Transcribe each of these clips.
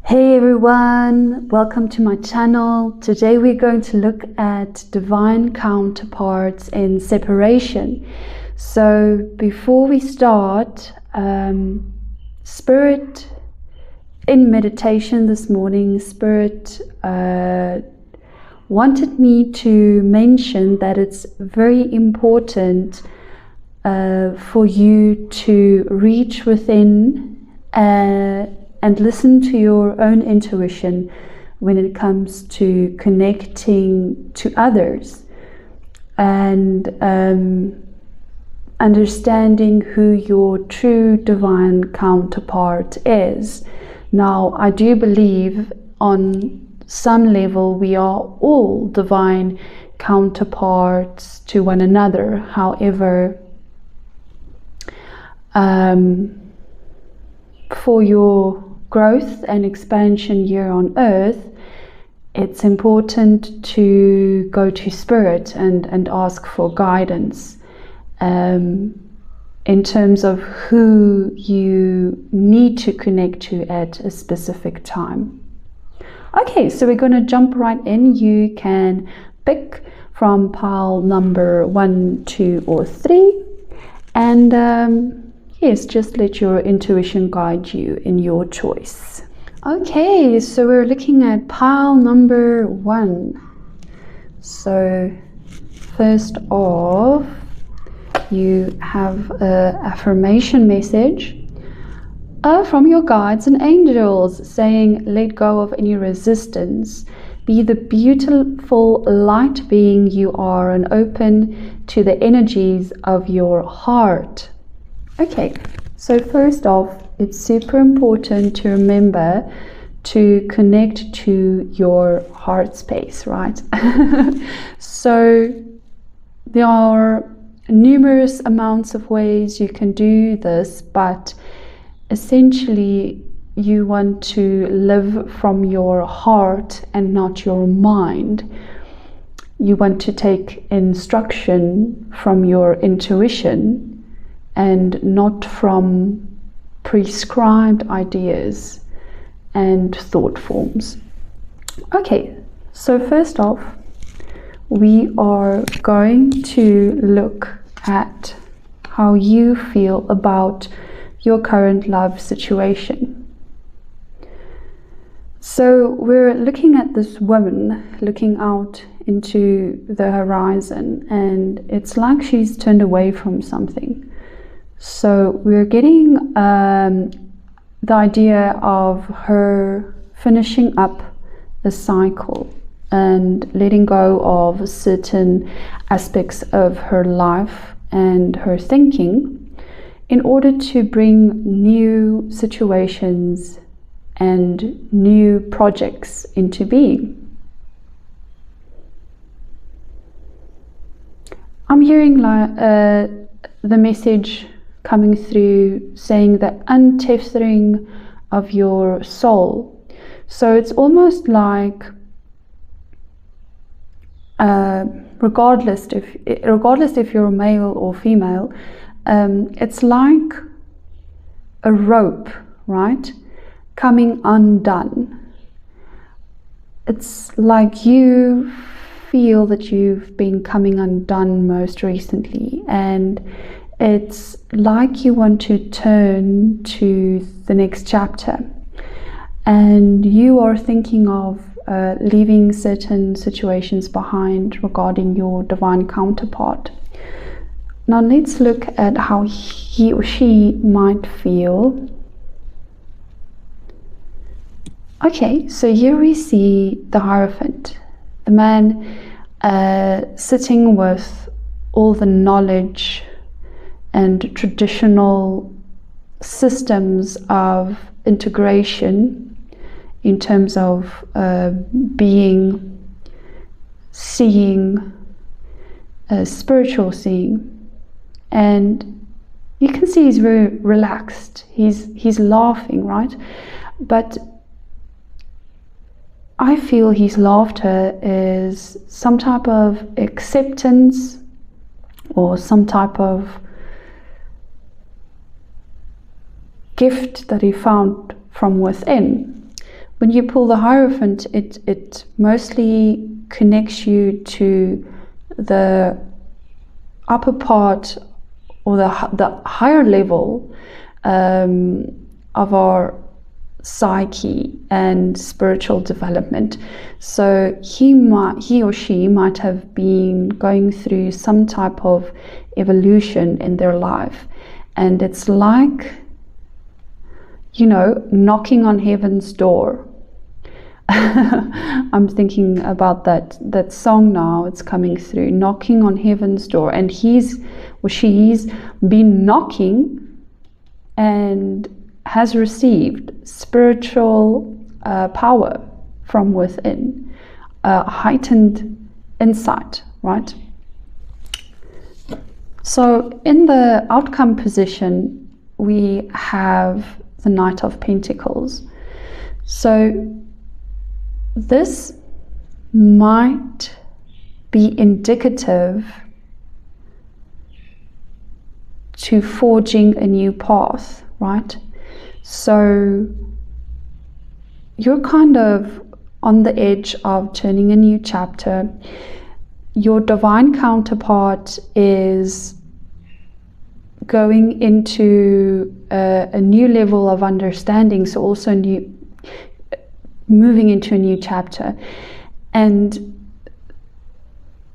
Hey everyone, welcome to my channel. Today we're going to look at divine counterparts in separation. So before we start, Spirit, in meditation this morning, Spirit wanted me to mention that it's very important for you to reach within and listen to your own intuition when it comes to connecting to others and understanding who your true divine counterpart is. Now, I do believe on some level we are all divine counterparts to one another. However, for your growth and expansion here on earth, it's important to go to Spirit and ask for guidance in terms of who you need to connect to at a specific time. Okay, so we're going to jump right in. You can pick from pile number 1, 2, or 3, and yes, just let your intuition guide you in your choice. Okay, so we're looking at pile number 1. So first off, you have an affirmation message from your guides and angels saying, let go of any resistance. Be the beautiful light being you are and open to the energies of your heart. Okay, so first off, it's super important to remember to connect to your heart space, right? So there are numerous amounts of ways you can do this, but essentially you want to live from your heart and not your mind. You want to take instruction from your intuition and not from prescribed ideas and thought forms. Okay, so first off, we are going to look at how you feel about your current love situation. So we're looking at this woman looking out into the horizon, and it's like she's turned away from something. So we're getting the idea of her finishing up a cycle and letting go of certain aspects of her life and her thinking in order to bring new situations and new projects into being. I'm hearing the message coming through saying that untethering of your soul. So it's almost like regardless if you're male or female, it's like a rope, right, coming undone. It's like you feel that you've been coming undone most recently, and it's like you want to turn to the next chapter, and you are thinking of leaving certain situations behind regarding your divine counterpart. Now let's look at how he or she might feel. Okay, so here we see the Hierophant, the man sitting with all the knowledge and traditional systems of integration in terms of being, seeing, spiritual seeing. And you can see he's very relaxed. He's laughing, right? But I feel his laughter is some type of acceptance or some type of gift that he found from within. when you pull the Hierophant, it mostly connects you to the upper part, or the higher level of our psyche and spiritual development. So he or she might have been going through some type of evolution in their life, and it's like, you know, knocking on heaven's door. I'm thinking about that song now. It's coming through, knocking on heaven's door, and he's or she's been knocking and has received spiritual power from within, heightened insight, right? So in the outcome position, we have the Knight of Pentacles. So this might be indicative to forging a new path, right? So you're kind of on the edge of turning a new chapter. Your divine counterpart is going into a new level of understanding, so also moving into a new chapter. And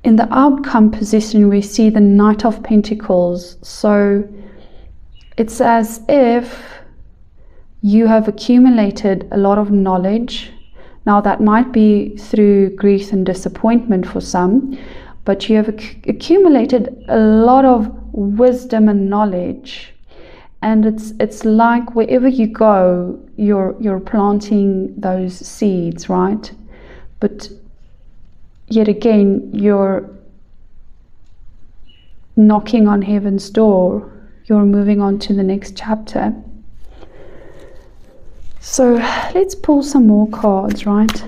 in the outcome position, we see the Knight of Pentacles. So it's as if you have accumulated a lot of knowledge. Now that might be through grief and disappointment for some, but you have accumulated a lot of wisdom and knowledge, and it's like wherever you go, you're planting those seeds, right? But yet again, you're knocking on heaven's door. You're moving on to the next chapter. So let's pull some more cards, right?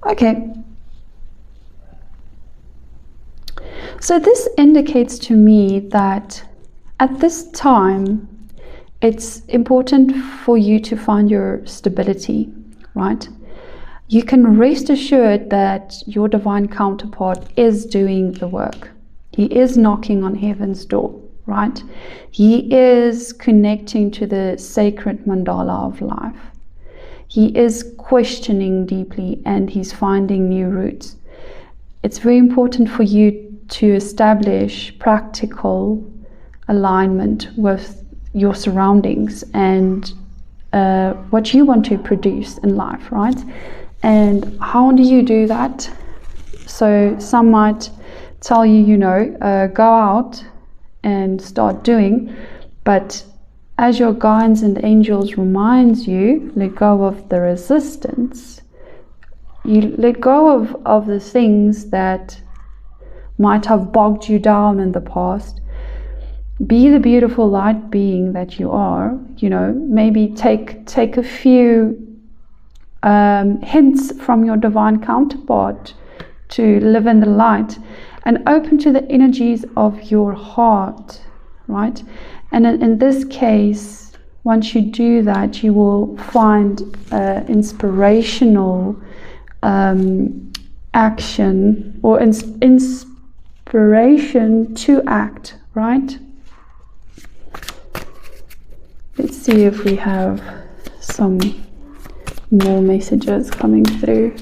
Okay. So this indicates to me that at this time, it's important for you to find your stability, right? You can rest assured that your divine counterpart is doing the work. He is knocking on heaven's door, right? He is connecting to the sacred mandala of life. He is questioning deeply, and he's finding new routes. It's very important for you to establish practical alignment with your surroundings and what you want to produce in life, right? And how do you do that? So some might tell you, you know, go out and start doing, but as your guides and angels reminds you, let go of the resistance. You let go of the things that might have bogged you down in the past. Be the beautiful light being that you are. You know, maybe take a few hints from your divine counterpart to live in the light and open to the energies of your heart, right? And in this case, once you do that, you will find inspirational action or inspiration to act, right? Let's see if we have some more messages coming through.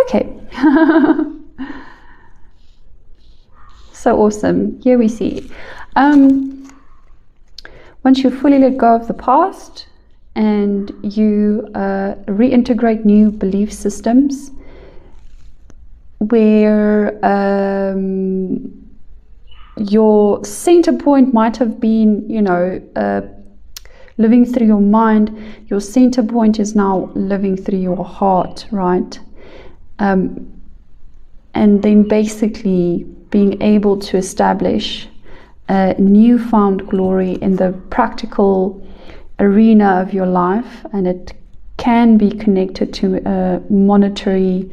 Okay. So awesome. Here we see. Once you fully let go of the past and you reintegrate new belief systems where your center point might have been, you know, living through your mind, your center point is now living through your heart, right? And then basically being able to establish a newfound glory in the practical arena of your life, and it can be connected to a monetary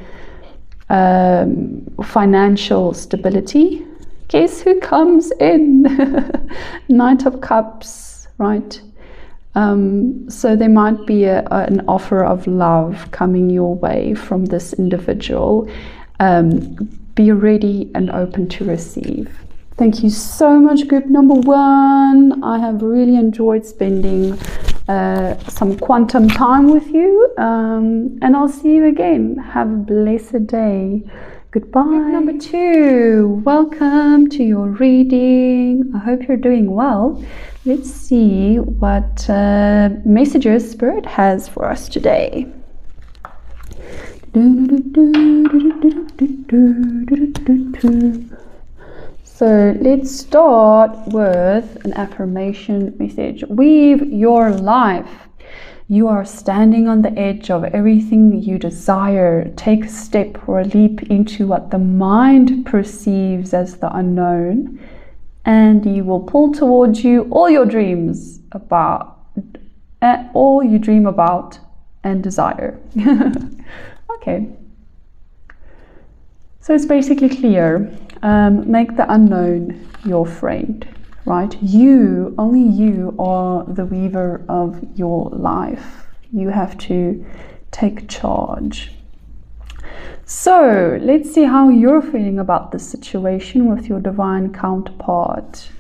financial stability. Guess who comes in? Knight of Cups, right? So there might be an offer of love coming your way from this individual. Be ready and open to receive. Thank you so much, group number 1. I have really enjoyed spending some quantum time with you, and I'll see you again. Have a blessed day. Goodbye. Group number 2, welcome to your reading. I hope you're doing well. Let's see what messages Spirit has for us today. So let's start with an affirmation message. Weave your life. You are standing on the edge of everything you desire. Take a step or a leap into what the mind perceives as the unknown, and you will pull towards you all you dream about and desire. Okay. So it's basically clear. Make the unknown your friend, right? Only you are the weaver of your life. You have to take charge. So let's see how you're feeling about this situation with your divine counterpart.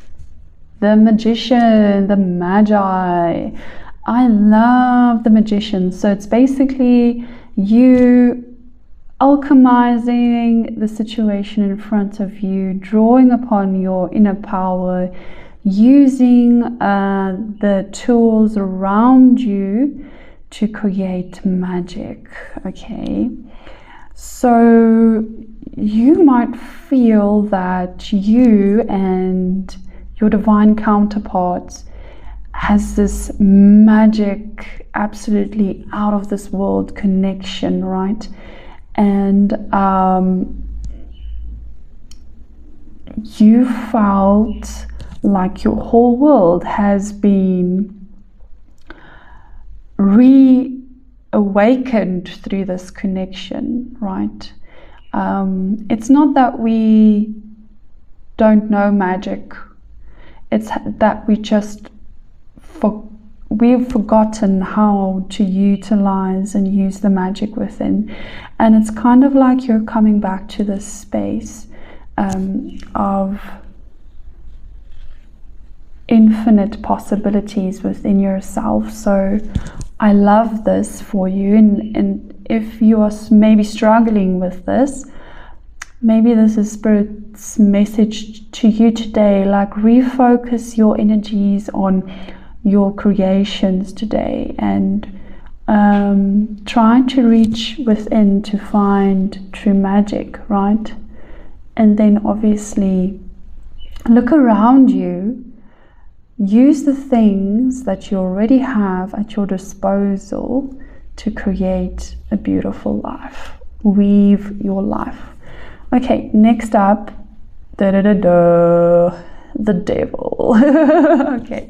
The Magician, the Magi. I love the Magician. So it's basically you alchemizing the situation in front of you, drawing upon your inner power, using the tools around you to create magic. Okay, so you might feel that you and your divine counterparts has this magic, absolutely out of this world connection, right? And you felt like your whole world has been reawakened through this connection, right? It's not that we don't know magic, it's that we've forgotten how to utilize and use the magic within. And it's kind of like you're coming back to this space of infinite possibilities within yourself. So I love this for you, and if you are maybe struggling with this, maybe this is Spirit's message to you today, like refocus your energies on your creations today, and try to reach within to find true magic, right? And then obviously look around you, use the things that you already have at your disposal to create a beautiful life. Weave your life. Okay, next up, the devil. Okay.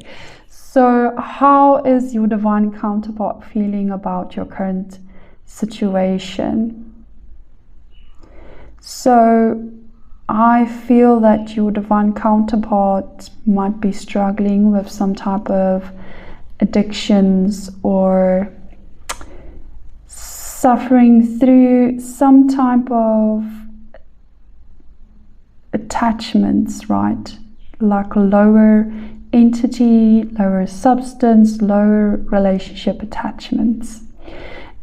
So how is your divine counterpart feeling about your current situation? So I feel that your divine counterpart might be struggling with some type of addictions or suffering through some type of attachments, right? Like lower entity, lower substance, lower relationship attachments.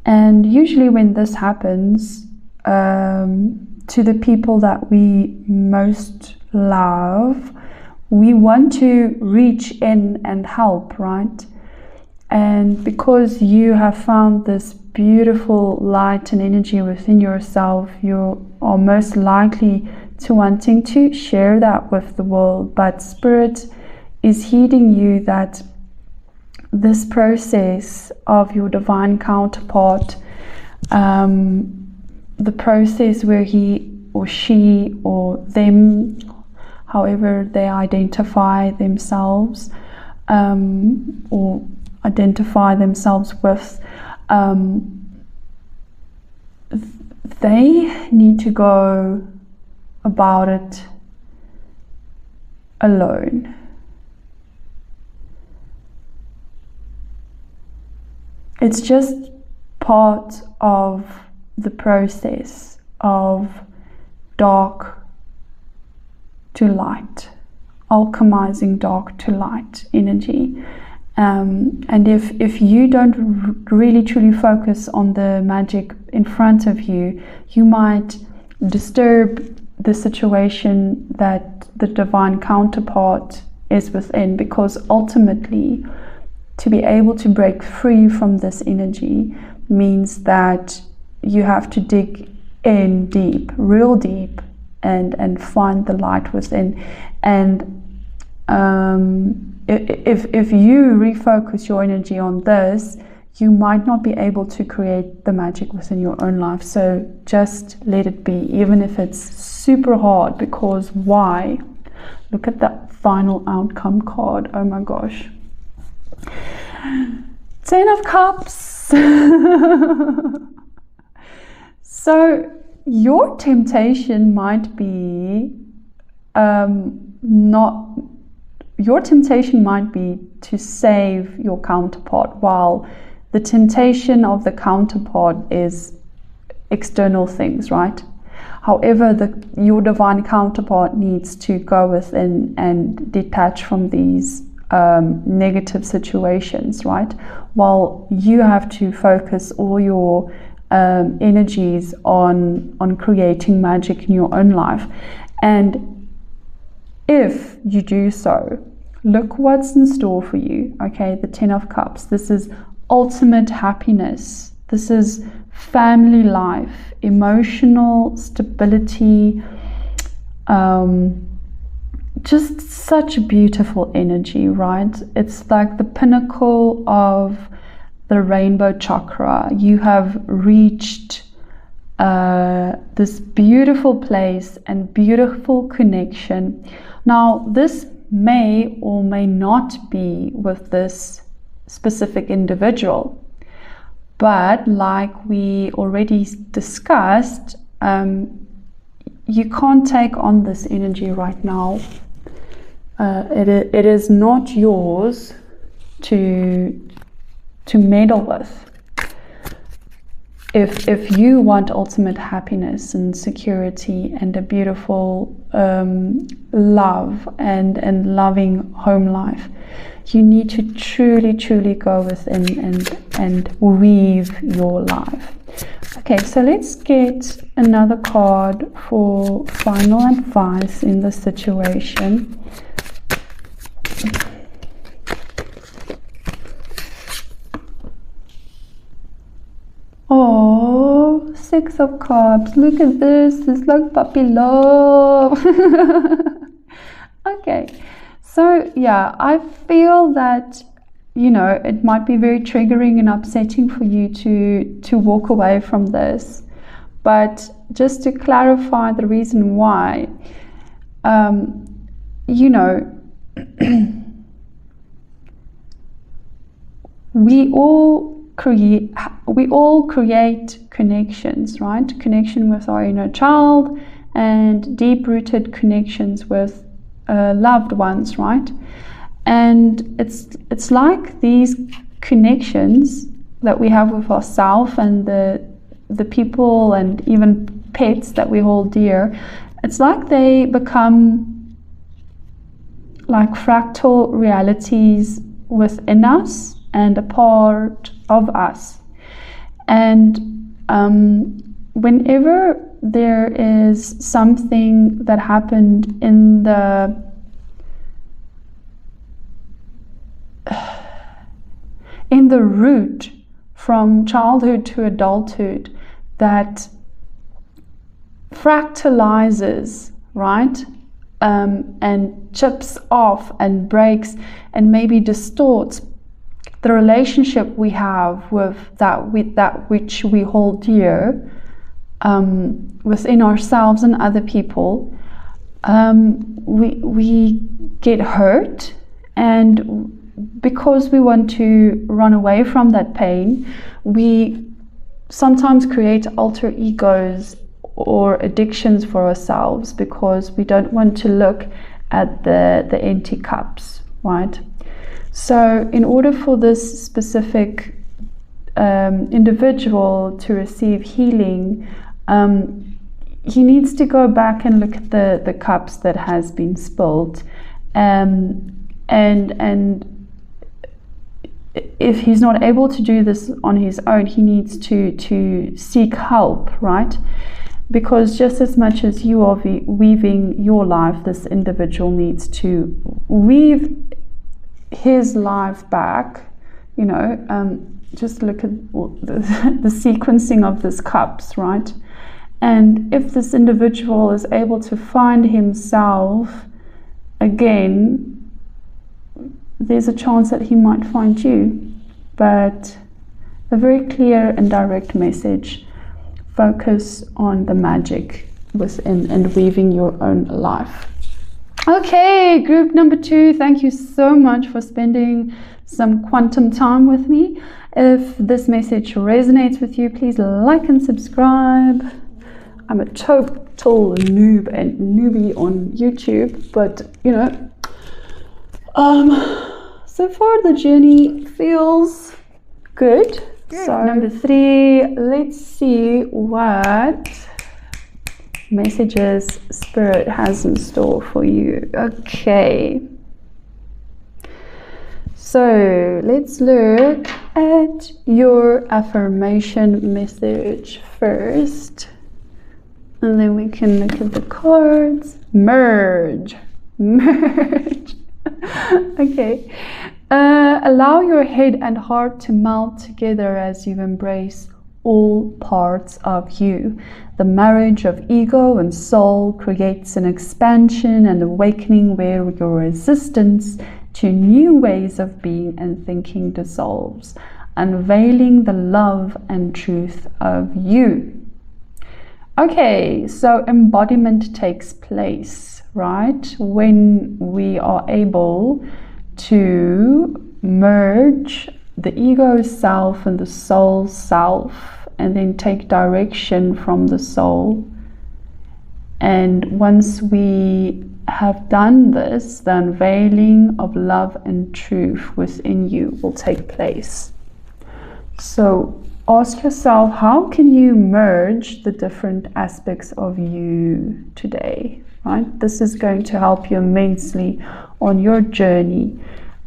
And usually when this happens to the people that we most love, we want to reach in and help, right? And because you have found this beautiful light and energy within yourself, you are most likely to wanting to share that with the world. But Spirit is heeding you that this process of your divine counterpart, the process where he or she or them, however they identify themselves, or identify themselves with, they need to go about it alone. It's just part of the process of dark to light, alchemizing dark to light energy. And if you don't really truly focus on the magic in front of you, you might disturb the situation that the divine counterpart is within, because ultimately to be able to break free from this energy means that you have to dig in deep, real deep, and find the light within. And if you refocus your energy on this, you might not be able to create the magic within your own life. So just let it be, even if it's super hard. Because why? Look at that final outcome card. Oh my gosh. 10 of Cups. So your temptation might be your temptation might be to save your counterpart, while the temptation of the counterpart is external things, right? However, your divine counterpart needs to go within and detach from these negative situations, right? While you have to focus all your energies on creating magic in your own life. And if you do so, look what's in store for you. Okay, the 10 of Cups. This is ultimate happiness. This is family life, emotional stability, just such beautiful energy, right? It's like the pinnacle of the rainbow chakra. You have reached this beautiful place and beautiful connection. Now, this may or may not be with this specific individual, but like we already discussed, you can't take on this energy right now. It is not yours to meddle with. If you want ultimate happiness and security and a beautiful love and loving home life, you need to truly go within and weave your life. Okay, so let's get another card for final advice in this situation. Oh, 6 of Cups. Look at this. It's like puppy love. Okay. So, yeah, I feel that, you know, it might be very triggering and upsetting for you to walk away from this. But just to clarify the reason why, you know, we all create connections, right? Connection with our inner child and deep-rooted connections with loved ones, right? And it's like these connections that we have with ourselves and the people and even pets that we hold dear. It's like they become like fractal realities within us and a part of us. And whenever there is something that happened in the root from childhood to adulthood that fractalizes, right? And chips off and breaks and maybe distorts the relationship we have with that which we hold dear within ourselves and other people. we get hurt, and because we want to run away from that pain, we sometimes create alter egos or addictions for ourselves because we don't want to look at the empty cups, right? So in order for this specific individual to receive healing, he needs to go back and look at the cups that has been spilled, and if he's not able to do this on his own, he needs to seek help, right? Because just as much as you are weaving your life, this individual needs to weave his life back. You know, just look at the sequencing of these cups, right? And if this individual is able to find himself again, there's a chance that he might find you. But a very clear and direct message: focus on the magic within and weaving your own life. Okay, group number 2, thank you so much for spending some quantum time with me. If this message resonates with you, please like and subscribe. I'm a total noob and newbie on YouTube, but you know, so far the journey feels good. So number 3, let's see what messages Spirit has in store for you. Okay, so let's look at your affirmation message first, and then we can look at the cards. Merge. Okay. Allow your head and heart to melt together as you embrace all parts of you. The marriage of ego and soul creates an expansion and awakening where your resistance to new ways of being and thinking dissolves, unveiling the love and truth of you. Okay, so embodiment takes place, right? When we are able to merge the ego self and the soul self, and then take direction from the soul. And once we have done this, the unveiling of love and truth within you will take place. So ask yourself, how can you merge the different aspects of you today, right? This is going to help you immensely on your journey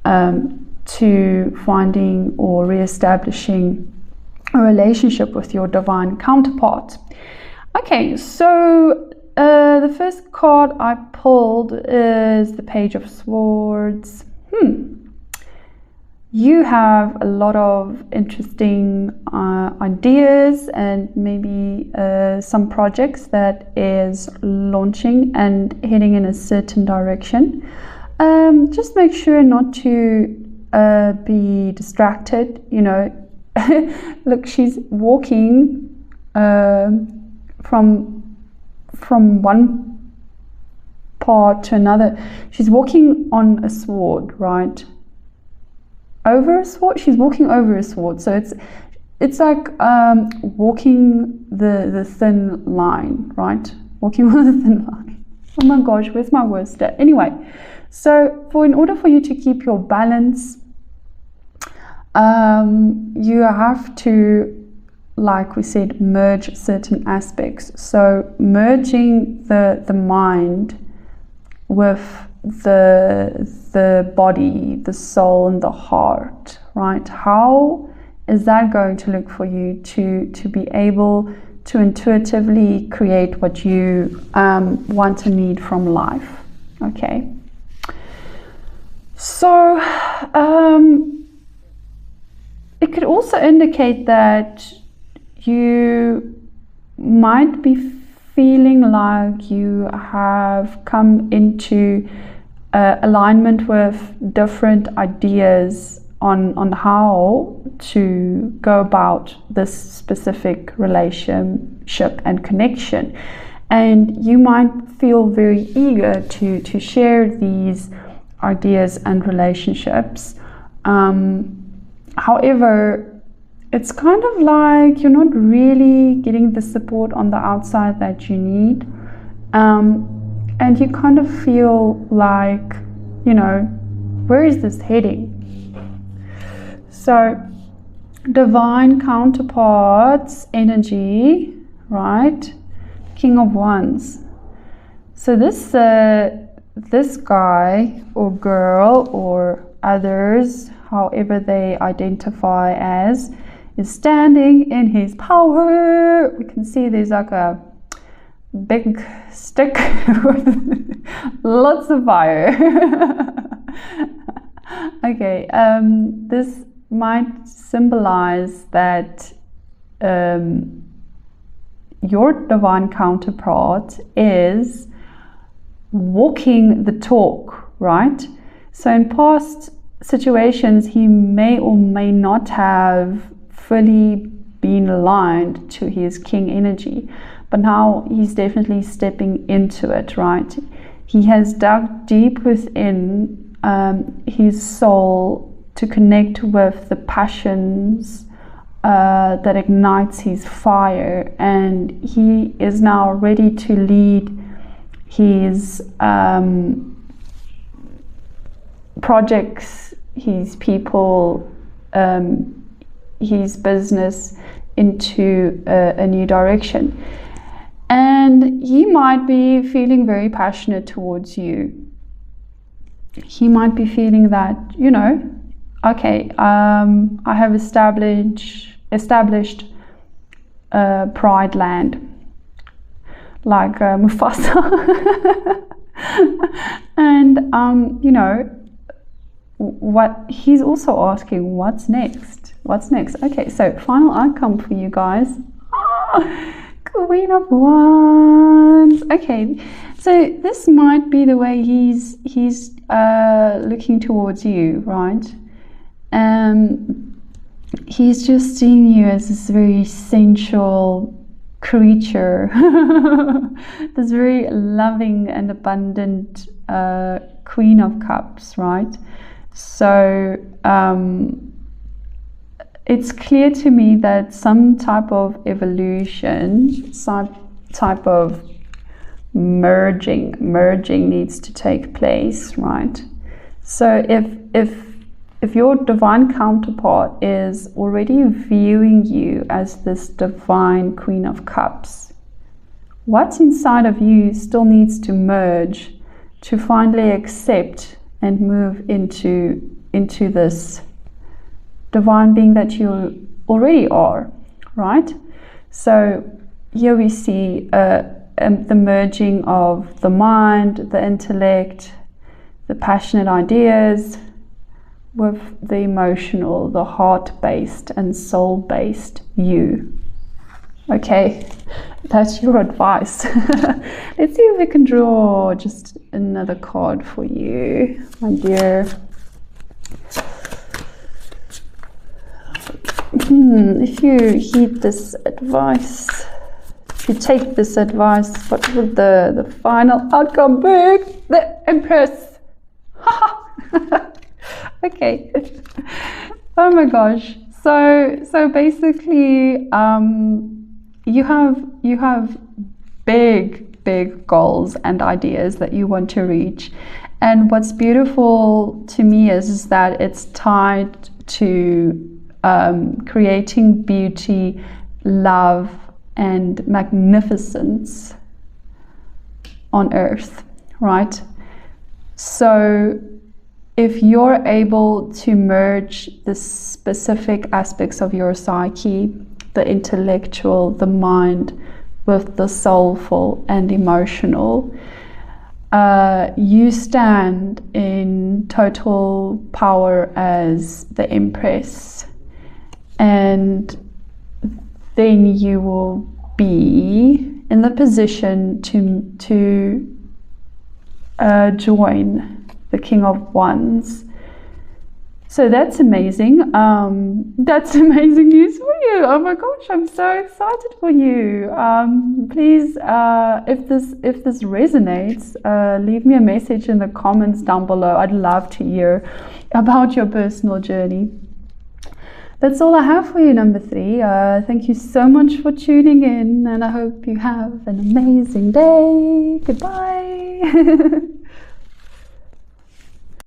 to finding or reestablishing a relationship with your divine counterpart. Okay, so the first card I pulled is the Page of Swords. You have a lot of interesting ideas and maybe some projects that is launching and heading in a certain direction. Just make sure not to be distracted, you know. Look, she's walking from one part to another. She's walking on a sword, right? Over a sword. She's walking over a sword. So it's like walking the thin line, right? Walking on the thin line. Oh my gosh, where's my words there? Anyway, so in order for you to keep your balance, you have to, like we said, merge certain aspects. So merging the mind with the body, the soul, and the heart, right? How is that going to look for you to be able to intuitively create what you want and need from life? Okay. So it could also indicate that you might be feeling like you have come into alignment with different ideas on how to go about this specific relationship and connection. And you might feel very eager to share these ideas and relationships. However, it's kind of like you're not really getting the support on the outside that you need. And you kind of feel like, you know, where is this heading? So, divine counterparts energy, right? King of Wands. So this guy or girl or others, however they identify as, is standing in his power. We can see there's like a big stick with lots of fire. Okay, this might symbolize that your divine counterpart is walking the talk, right? So in past situations, he may or may not have fully been aligned to his king energy, but now he's definitely stepping into it, right? He has dug deep within his soul to connect with the passions that ignites his fire, and he is now ready to lead his projects, his people, his business into a new direction. And he might be feeling very passionate towards you. He might be feeling that, you know, okay, I have established Pride Land, like Mufasa. And you know, what he's also asking, what's next? What's next? Okay, so final outcome for you guys. Queen of Wands. Okay, so this might be the way he's looking towards you, right? He's just seeing you as this very sensual creature, this very loving and abundant Queen of Cups, right? So it's clear to me that some type of evolution, some type of merging needs to take place, right? So if your divine counterpart is already viewing you as this divine Queen of Cups, what's inside of you still needs to merge to finally accept and move into this divine being that you already are, right? So here we see the merging of the mind, the intellect, the passionate ideas with the emotional, the heart-based and soul-based you. Okay, that's your advice. Let's see if we can draw just another card for you, my dear. If you heed this advice, if you take this advice, what would the final outcome be? The Empress. Okay. Oh my gosh. So basically, you have big goals and ideas that you want to reach, and what's beautiful to me is that it's tied to creating beauty, love, and magnificence on earth, right? So if you're able to merge the specific aspects of your psyche, the intellectual, the mind, with the soulful and emotional, you stand in total power as the Empress, and then you will be in the position to join the King of Wands So that's amazing. That's amazing news for you. Oh my gosh, I'm so excited for you. Please, if this resonates, leave me a message in the comments down below. I'd love to hear about your personal journey. That's all I have for you, number 3. Thank you so much for tuning in, and I hope you have an amazing day. Goodbye.